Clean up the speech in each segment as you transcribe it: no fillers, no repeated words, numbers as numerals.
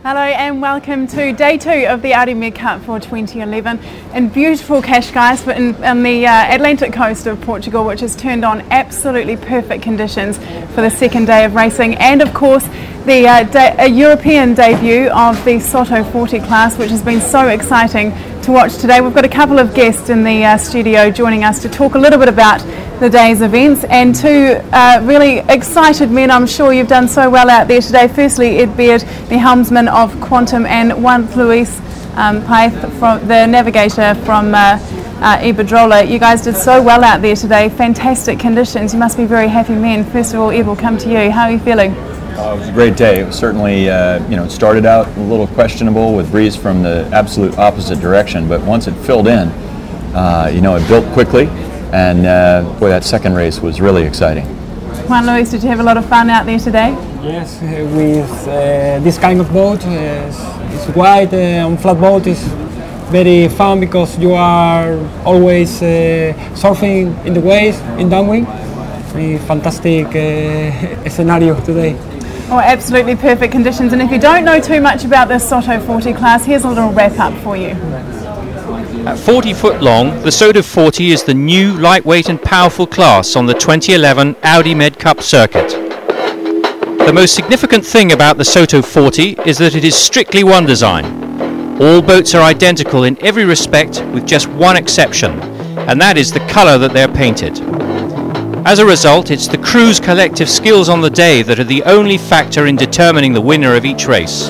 Hello and welcome to day 2 of the Audi MedCup for 2011 in beautiful Cascais on the Atlantic coast of Portugal, which has turned on absolutely perfect conditions for the second day of racing, and of course the European debut of the Soto 40 class, which has been so exciting to watch today. We've got a couple of guests in the studio joining us to talk a little bit about the day's events, and two really excited men. I'm sure you've done so well out there today. Firstly, Ed Beard, the helmsman of Quantum, and Juan Luis Paez, from the navigator from Iberdrola. You guys did so well out there today. Fantastic conditions. You must be very happy men. First of all, Ed, we'll come to you. How are you feeling? It was a great day. It was certainly, it started out a little questionable with breeze from the absolute opposite direction, but once it filled in, it built quickly, and boy, that second race was really exciting. Juan Luis, did you have a lot of fun out there today? Yes, with this kind of boat, it's wide on flat boat, is very fun because you are always surfing in the waves, in downwind. A fantastic scenario today. Oh, absolutely perfect conditions. And if you don't know too much about this Soto 40 class, here's a little wrap up for you. At 40 foot long, the Soto 40 is the new lightweight and powerful class on the 2011 Audi MedCup circuit. The most significant thing about the Soto 40 is that it is strictly one design. All boats are identical in every respect with just one exception, and that is the colour that they're painted. As a result, it's the crew's collective skills on the day that are the only factor in determining the winner of each race.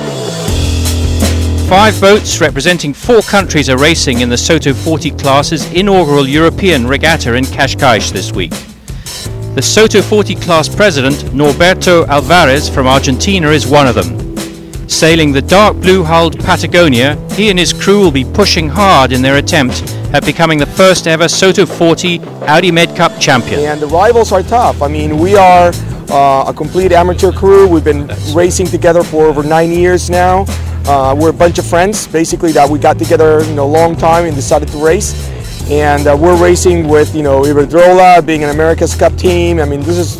5 boats representing 4 countries are racing in the Soto 40 class's inaugural European regatta in Cascais this week. The Soto 40 class president, Norberto Alvarez from Argentina, is one of them. Sailing the dark blue-hulled Patagonia, he and his crew will be pushing hard in their attempt at becoming the first ever Soto 40 Audi MedCup champion. And the rivals are tough. I mean, we are a complete amateur crew. We've been racing together for over 9 years now. We're a bunch of friends, basically, that we got together a long time and decided to race. And we're racing with Iberdrola, being an America's Cup team. I mean, this is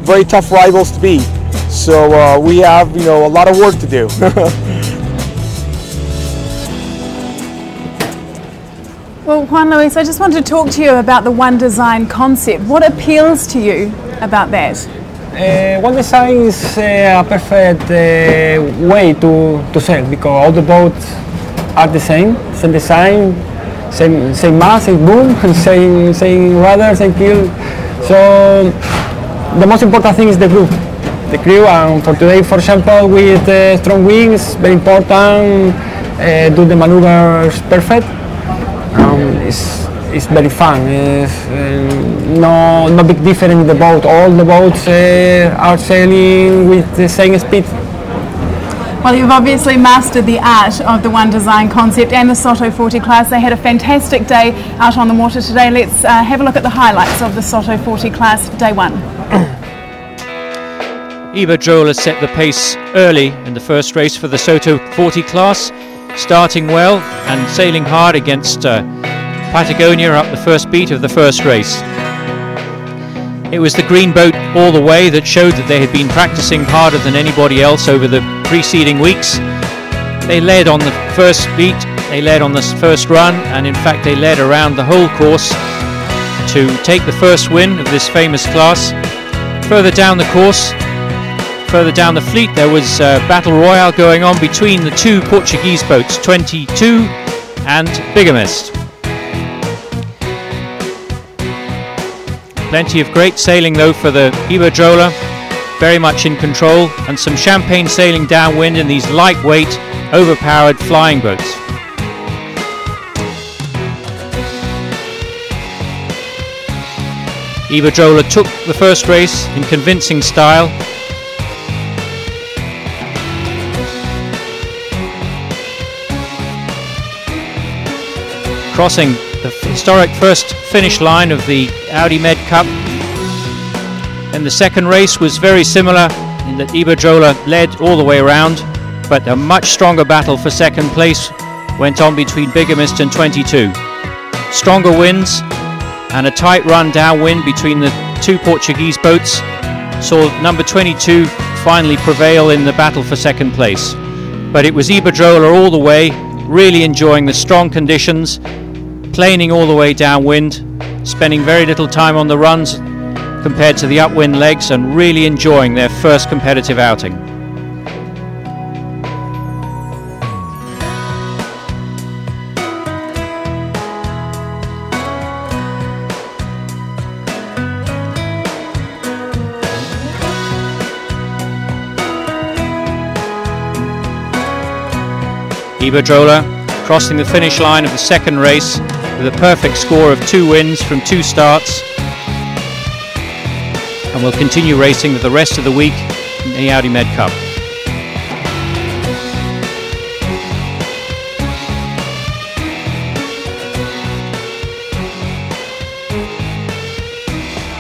very tough rivals to beat. So we have a lot of work to do. Well, Juan Luis, I just wanted to talk to you about the One Design concept. What appeals to you about that? One Design is a perfect way to sail, because all the boats are the same design, same mass, same boom, same rudder, same keel. So the most important thing is the crew. The crew, and for today, for example, with strong wings, very important, do the maneuvers perfect. It's very fun. No big difference in the boat. All the boats are sailing with the same speed. Well, you've obviously mastered the art of the One Design concept and the Soto 40 class. They had a fantastic day out on the water today. Let's have a look at the highlights of the Soto 40 class day 1. Iberdrola set the pace early in the first race for the Soto 40 class, starting well and sailing hard against Patagonia up the first beat of the first race. It was the green boat all the way that showed that they had been practicing harder than anybody else over the preceding weeks. They led on the first beat, they led on the first run, and in fact they led around the whole course to take the first win of this famous class. Further down the course, further down the fleet, there was battle royale going on between the 2 Portuguese boats, 22 and Bigamist. Plenty of great sailing though for the Iberdrola, very much in control, and some champagne sailing downwind in these lightweight, overpowered flying boats. Iberdrola took the first race in convincing style. crossing the historic first finish line of the Audi MedCup. And the second race was very similar in that Iberdrola led all the way around, but a much stronger battle for second place went on between Bigamist and 22. Stronger winds and a tight run downwind between the two Portuguese boats saw number 22 finally prevail in the battle for second place. But it was Iberdrola all the way, really enjoying the strong conditions, planing all the way downwind, spending very little time on the runs compared to the upwind legs, and really enjoying their first competitive outing. Iberdrola crossing the finish line of the second race with a perfect score of 2 wins from 2 starts, and will continue racing for the rest of the week in the Audi MedCup.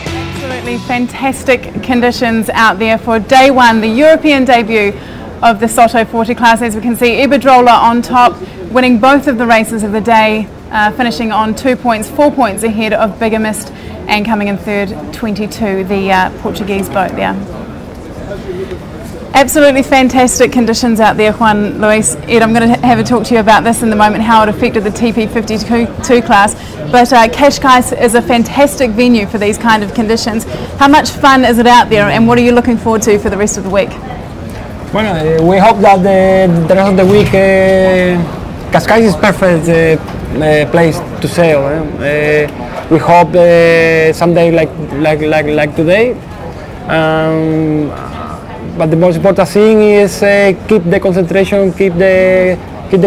Absolutely fantastic conditions out there for day one, the European debut of the Soto 40 class. As we can see, Iberdrola on top, winning both of the races of the day, finishing on 2 points, 4 points ahead of Bigamist, and coming in third, 22, the Portuguese boat there. Absolutely fantastic conditions out there, Juan Luis. Ed, I'm going to have a talk to you about this in a moment, how it affected the TP52 class. But Cascais is a fantastic venue for these kind of conditions. How much fun is it out there, and what are you looking forward to for the rest of the week? Well, we hope that the rest of the week Cascais is perfect place to sail. We hope someday like today. But the most important thing is keep the concentration, keep the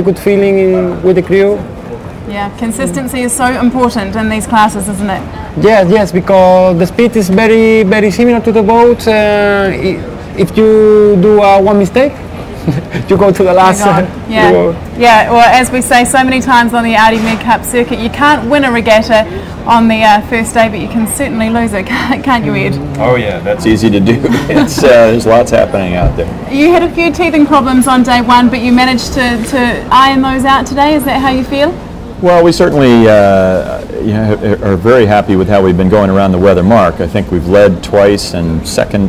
good feeling with the crew. Yeah, consistency is so important in these classes, isn't it? Yes, because the speed is very similar to the boats. If you do one mistake, you go to the last. Yeah. Well, as we say so many times on the Audi MedCup circuit, you can't win a regatta on the first day, but you can certainly lose it, can't you, Ed? Oh yeah, that's easy to do. It's there's lots happening out there. You had a few teething problems on day one, but you managed to iron those out today. Is that how you feel? Well, we certainly are very happy with how we've been going around the weather mark. I think we've led twice and second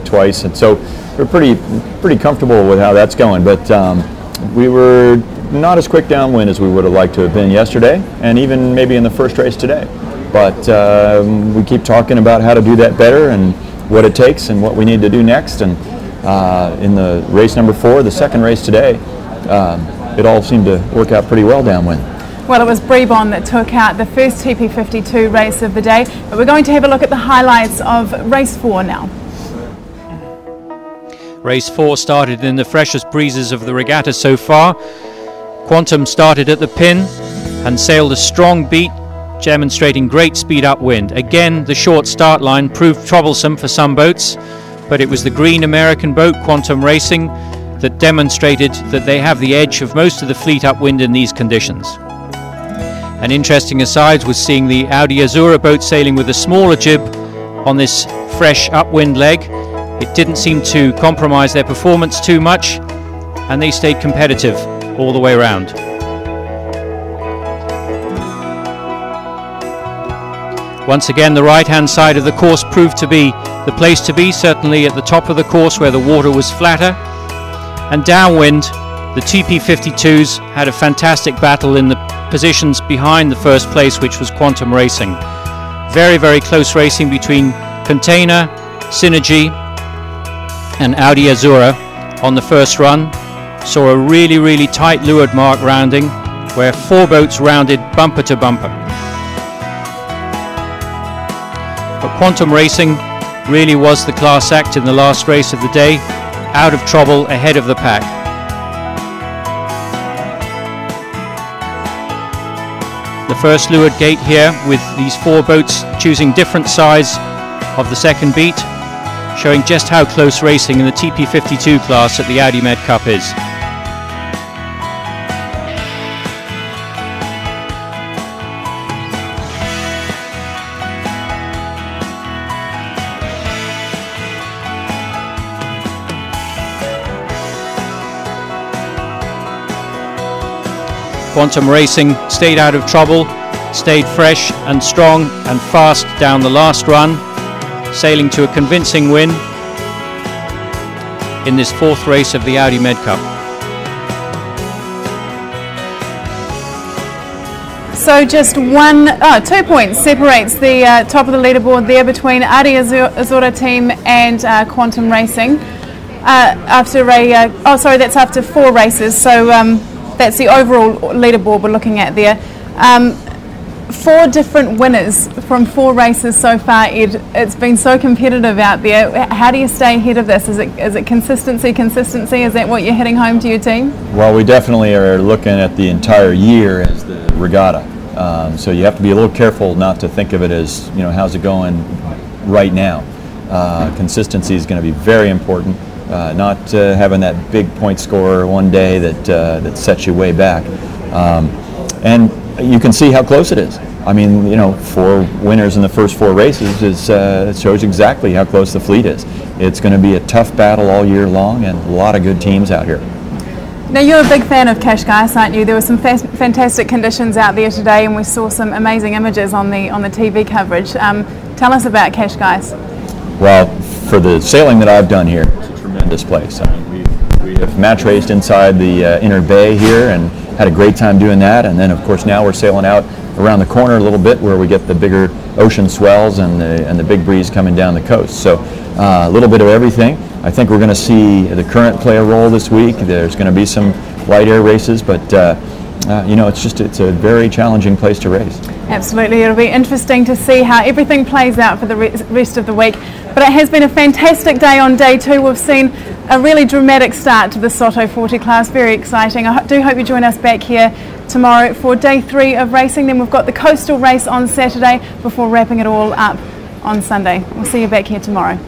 twice, and so we're pretty comfortable with how that's going. But we were not as quick downwind as we would have liked to have been yesterday, and even maybe in the first race today. But we keep talking about how to do that better and what it takes and what we need to do next. And in the race number 4, the second race today, it all seemed to work out pretty well downwind. Well, it was Brebon that took out the first TP52 race of the day, but we're going to have a look at the highlights of race 4 now. Race 4 started in the freshest breezes of the regatta so far. Quantum started at the pin and sailed a strong beat, demonstrating great speed upwind. Again, the short start line proved troublesome for some boats, but it was the green American boat, Quantum Racing, that demonstrated that they have the edge of most of the fleet upwind in these conditions. An interesting aside was seeing the Audi Azura boat sailing with a smaller jib on this fresh upwind leg. It didn't seem to compromise their performance too much, and they stayed competitive all the way around. Once again, the right-hand side of the course proved to be the place to be, certainly at the top of the course where the water was flatter. And downwind, the TP52s had a fantastic battle in the positions behind the first place, which was Quantum Racing. Very close racing between Container, Synergy and Audi Azura on the first run. Saw a really tight leeward mark rounding where 4 boats rounded bumper to bumper. But Quantum Racing really was the class act in the last race of the day, out of trouble ahead of the pack. The first leeward gate here with these 4 boats choosing different sides of the second beat, showing just how close racing in the TP52 class at the Audi MedCup is. Quantum Racing stayed out of trouble, stayed fresh and strong and fast down the last run, sailing to a convincing win in this fourth race of the Audi MedCup. So just 2 points separates the top of the leaderboard there between Audi Azura team and Quantum Racing. After that's after 4 races. So that's the overall leaderboard we're looking at there. 4 different winners from 4 races so far, Ed. It's been so competitive out there. How do you stay ahead of this? Is it consistency? Is that what you're hitting home to your team? Well, we definitely are looking at the entire year as the regatta. So you have to be a little careful not to think of it as, how's it going right now. Consistency is going to be very important. Not having that big point score one day that sets you way back. And you can see how close it is. I mean, 4 winners in the first 4 races it shows exactly how close the fleet is. It's going to be a tough battle all year long and a lot of good teams out here. Now, you're a big fan of Cascais, aren't you? There were some fantastic conditions out there today, and we saw some amazing images on the TV coverage. Tell us about Cascais. Well, for the sailing that I've done here, it's a tremendous place. I mean, we have match raced inside the inner bay here and had a great time doing that. And then, of course, now we're sailing out around the corner a little bit where we get the bigger ocean swells and the big breeze coming down the coast. So a little bit of everything. I think we're going to see the current play a role this week. There's going to be some light air races, but it's a very challenging place to race. Absolutely, it'll be interesting to see how everything plays out for the rest of the week. But it has been a fantastic day on day 2. We've seen a really dramatic start to the Soto 40 class. Very exciting. I do hope you join us back here tomorrow for day 3 of racing. Then we've got the coastal race on Saturday before wrapping it all up on Sunday. We'll see you back here tomorrow.